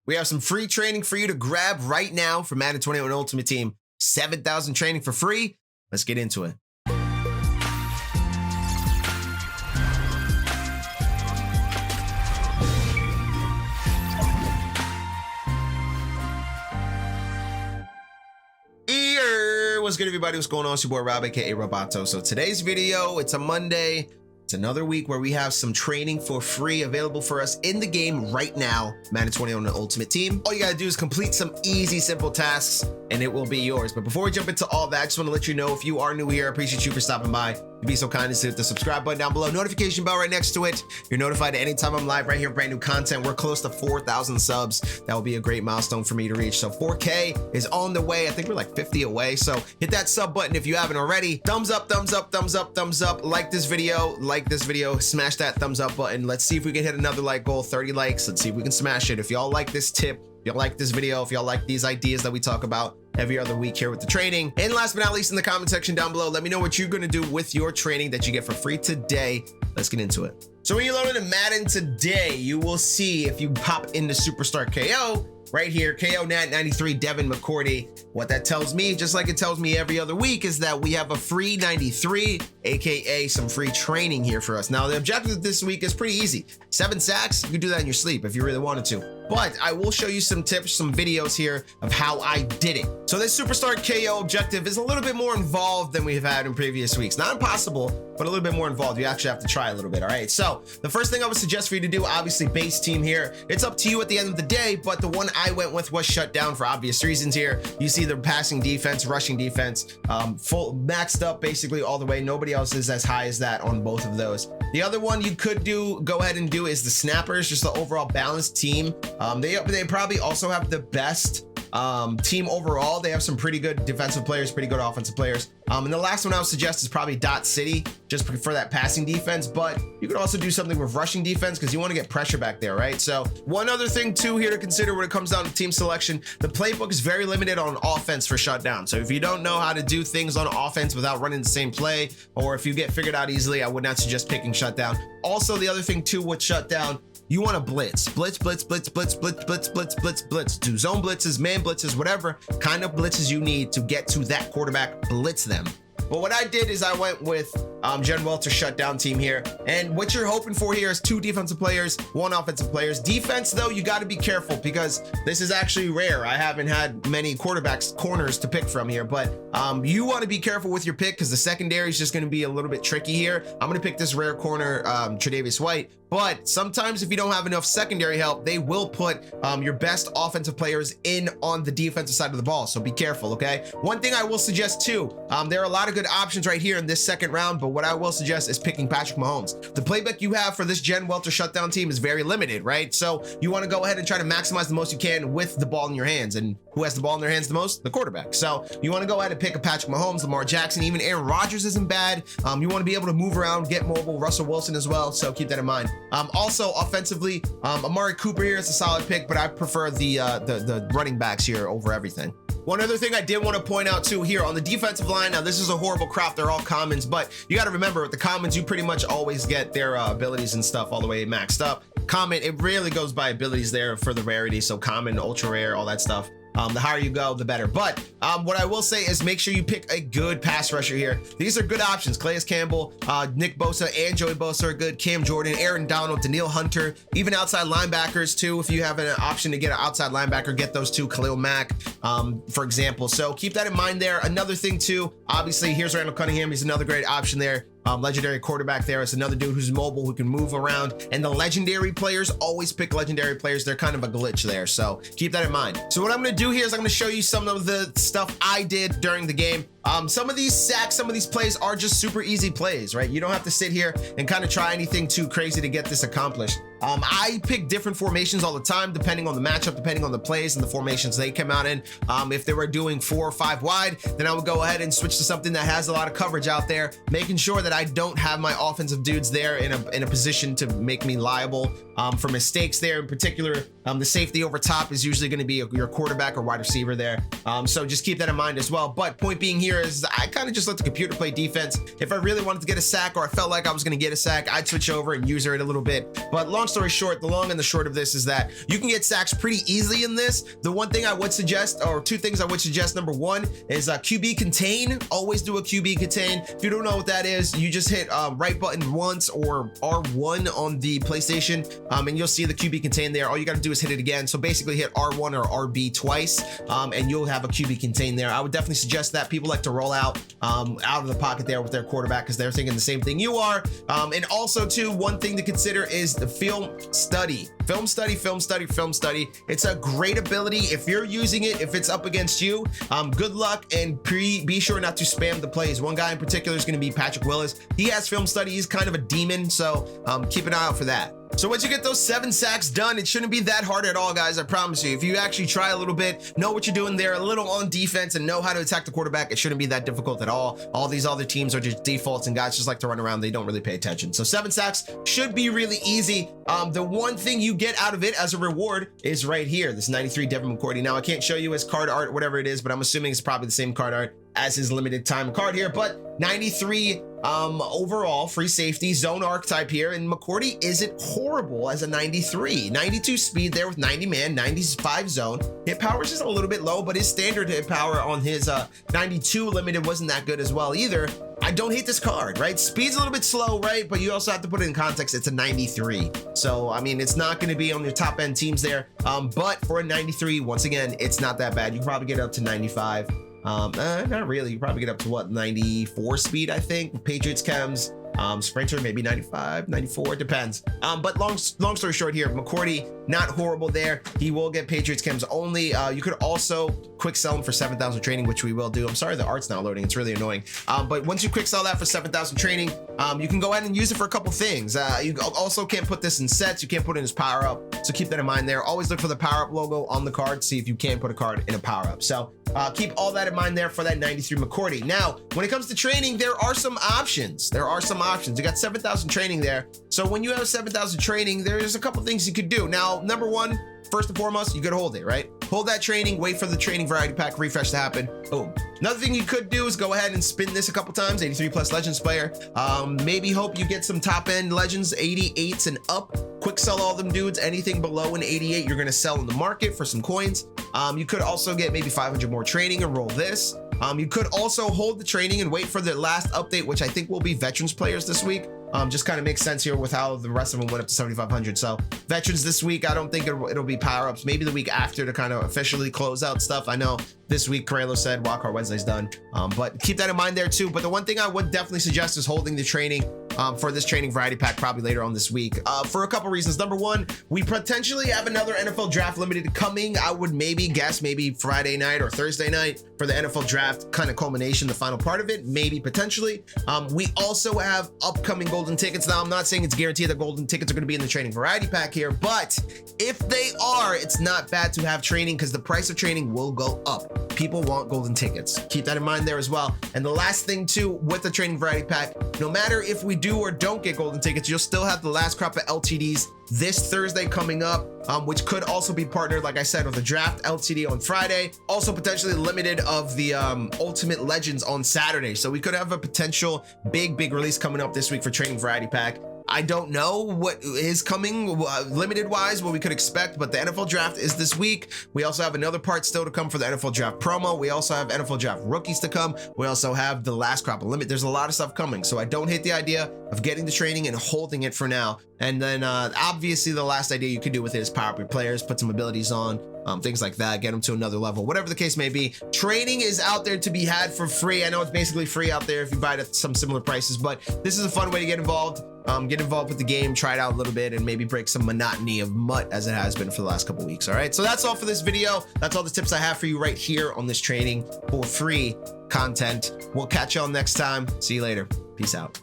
We have some free training for you to grab right now from Madden Ultimate Team. 7,000 training for free. Let's get into it. What's good, everybody? What's going on? It's your boy Rob, aka Roboto. So today's video, it's a Monday. It's another week where we have some training for free available for us in the game right now. Madden Ultimate Team. All you gotta do is complete some easy, simple tasks and it will be yours. But before we jump into all that, I just want to let you know, if you are new here, I appreciate you for stopping by. You'd be so kind as to hit the subscribe button down below, notification bell right next to it. You're notified anytime I'm live right here, brand new content. We're close to 4,000 subs. That will be a great milestone for me to reach. So 4K is on the way. I think we're like 50 away. So hit that sub button if you haven't already. Thumbs up, thumbs up, thumbs up, thumbs up. Like this video, smash that thumbs up button. Let's see if we can hit another like goal, 30 likes. Let's see if we can smash it. If y'all like this tip, if y'all like this video, if y'all like these ideas that we talk about every other week here with the training. And last but not least, in the comment section down below, let me know what you're gonna do with your training that you get for free today. Let's get into it. So when you load into Madden today, you will see, if you pop into Superstar KO, right here, KO Nat 93 Devin McCourty. What that tells me, just like it tells me every other week, is that we have a free 93, aka some free training here for us. Now, the objective this week is pretty easy. 7 sacks, you can do that in your sleep if you really wanted to. But I will show you some tips, some videos here of how I did it. So this Superstar KO objective is a little bit more involved than we've had in previous weeks. Not impossible, but a little bit more involved. You actually have to try a little bit, all right? So the first thing I would suggest for you to do, obviously base team here. It's up to you at the end of the day, but the one I went with was shut down for obvious reasons here. You see the passing defense, rushing defense, full maxed up basically all the way. Nobody else is as high as that on both of those. The other one you could go ahead and do is the snappers, just the overall balanced team. They probably also have the best team overall. They have some pretty good defensive players, pretty good offensive players. And the last one I would suggest is probably Dot City, just for that passing defense. But you could also do something with rushing defense because you want to get pressure back there, right? So one other thing too here to consider when it comes down to team selection, the playbook is very limited on offense for shutdown. So if you don't know how to do things on offense without running the same play, or if you get figured out easily, I would not suggest picking shutdown. Also, the other thing too with shutdown, you want to blitz. Do zone blitzes, man blitzes, whatever kind of blitzes you need to get to that quarterback, blitz them. But what I did is I went with Cherne Welter shutdown team here. And what you're hoping for here is 2 defensive players, 1 offensive players. Defense, though, you got to be careful because this is actually rare. I haven't had many corners to pick from here, but you want to be careful with your pick because the secondary is just going to be a little bit tricky here. I'm going to pick this rare corner, Tre'Davious White. But sometimes if you don't have enough secondary help, they will put your best offensive players in on the defensive side of the ball. So be careful, okay? One thing I will suggest too, there are a lot of good options right here in this second round, but what I will suggest is picking Patrick Mahomes. The playbook you have for this Cherne Welter shutdown team is very limited, right? So you want to go ahead and try to maximize the most you can with the ball in your hands. And who has the ball in their hands the most? The quarterback. So you want to go ahead and pick a Patrick Mahomes, Lamar Jackson, even Aaron Rodgers isn't bad. You want to be able to move around, get mobile, Russell Wilson as well. So keep that in mind. Also offensively, Amari Cooper here is a solid pick, but I prefer the running backs here over everything. One other thing I did want to point out too here on the defensive line. Now this is a horrible crop. They're all commons, but you got to remember with the commons, you pretty much always get their abilities and stuff all the way maxed up. Common, it rarely goes by abilities there for the rarity. So common, ultra rare, all that stuff. The higher you go, the better. But what I will say is make sure you pick a good pass rusher here. These are good options. Calais Campbell, Nick Bosa, and Joey Bosa are good. Cam Jordan, Aaron Donald, Danielle Hunter, even outside linebackers too. If you have an option to get an outside linebacker, get those 2, Khalil Mack, for example. So keep that in mind there. Another thing too, obviously here's Randall Cunningham. He's another great option there. Legendary quarterback there. It's another dude who's mobile, who can move around. And the legendary players, always pick legendary players. They're kind of a glitch there. So keep that in mind. So what I'm going to do here is I'm going to show you some of the stuff I did during the game. Some of these sacks, some of these plays are just super easy plays, right? You don't have to sit here and kind of try anything too crazy to get this accomplished. I pick different formations all the time, depending on the matchup, depending on the plays and the formations they come out in. If they were doing 4 or 5 wide, then I would go ahead and switch to something that has a lot of coverage out there, making sure that I don't have my offensive dudes there in a position to make me liable for mistakes there. In particular, the safety over top is usually going to be your quarterback or wide receiver there. So just keep that in mind as well. But point being here here is I kind of just let the computer play defense. If I really wanted to get a sack or I felt like I was going to get a sack, I'd switch over and use her a little bit. But long story short, the long and the short of this is that you can get sacks pretty easily in this. The one thing I would suggest, or two things I would suggest, number one is QB contain. Always do a QB contain. If you don't know what that is, you just hit right button once or R1 on the PlayStation, and you'll see the QB contain there. All you got to do is hit it again. So basically hit R1 or RB twice, and you'll have a QB contain there. I would definitely suggest that. People like to roll out of the pocket there with their quarterback because they're thinking the same thing you are. And also too, one thing to consider is the film study. Film study. It's a great ability. If you're using it, if it's up against you, good luck, and be sure not to spam the plays. One guy in particular is going to be Patrick Willis. He has film study. He's kind of a demon, so keep an eye out for that. So once you get those 7 sacks done, it shouldn't be that hard at all, guys. I promise you. If you actually try a little bit, know what you're doing there, a little on defense, and know how to attack the quarterback, it shouldn't be that difficult at all. All these other teams are just defaults, and guys just like to run around. They don't really pay attention. So 7 sacks should be really easy. The one thing you get out of it as a reward is right here, this 93 Devin McCourty. Now, I can't show you his card art, whatever it is, but I'm assuming it's probably the same card art as his limited time card here. But 93 overall, free safety, zone archetype here, and McCourty isn't horrible as a 93. 92 speed there with 90 man, 95 zone. Hit power is just a little bit low, but his standard hit power on his 92 limited wasn't that good as well either. I don't hate this card, right? Speed's a little bit slow, right? But you also have to put it in context. It's a 93. So, I mean, it's not going to be on your top end teams there. But for a 93, once again, it's not that bad. You can probably get up to 95. Not really. You probably get up to what, 94 speed, I think. Patriots chems, sprinter, maybe 95, 94, depends. But long story short here, McCourty, not horrible there. He will get Patriots chems only. You could also quick sell him for 7,000 training, which we will do. I'm sorry the art's not loading. It's really annoying. But once you quick sell that for 7,000 training, you can go ahead and use it for a couple things. You also can't put this in sets. You can't put it in his power up. So keep that in mind there. Always look for the power up logo on the card. See if you can put a card in a power up. So keep all that in mind there for that 93 McCourty. Now, when it comes to training, there are some options. You got 7,000 training there. So when you have 7,000 training, there's a couple things you could do. Now, number one, first and foremost, you could hold it, right? Hold that training, wait for the training variety pack refresh to happen. Boom. Another thing you could do is go ahead and spin this a couple times, 83 plus Legends player. Maybe hope you get some top end Legends, 88s and up. Quick sell all them dudes. Anything below an 88, you're gonna sell in the market for some coins. You could also get maybe 500 more training and roll this. You could also hold the training and wait for the last update, which I think will be veterans players this week. Just kind of makes sense here with how the rest of them went up to 7,500. So veterans this week, I don't think it'll be power ups. Maybe the week after to kind of officially close out stuff. I know this week Carrello said Wildcard Wednesday's done, but keep that in mind there too. But the one thing I would definitely suggest is holding the training for this training variety pack probably later on this week for a couple reasons. Number one, we potentially have another NFL draft limited coming. I would maybe guess maybe Friday night or Thursday night for the NFL draft kind of culmination, the final part of it, maybe potentially. We also have upcoming golden tickets. Now, I'm not saying it's guaranteed that golden tickets are going to be in the training variety pack here, but if they are, it's not bad to have training because the price of training will go up. People want golden tickets. Keep that in mind there as well. And the last thing too, with the training variety pack, no matter if we do or don't get golden tickets, you'll still have the last crop of LTDs this Thursday coming up, which could also be partnered, like I said, with the draft LTD on Friday. Also potentially limited of the Ultimate Legends on Saturday. So we could have a potential big release coming up this week for training variety pack. I don't know what is coming limited wise, what we could expect, but the NFL draft is this week. We also have another part still to come for the NFL draft promo. We also have NFL draft rookies to come. We also have the last crop of limit. There's a lot of stuff coming. So I don't hate the idea of getting the training and holding it for now. And then obviously the last idea you could do with it is power up your players, put some abilities on, things like that, get them to another level, whatever the case may be. Training is out there to be had for free. I know it's basically free out there if you buy it at some similar prices, but this is a fun way to get involved. Get involved with the game, try it out a little bit, and maybe break some monotony of MUT as it has been for the last couple weeks. All right, so that's all for this video. That's all the tips I have for you right here on this training for free content. We'll catch y'all next time. See you later. Peace out.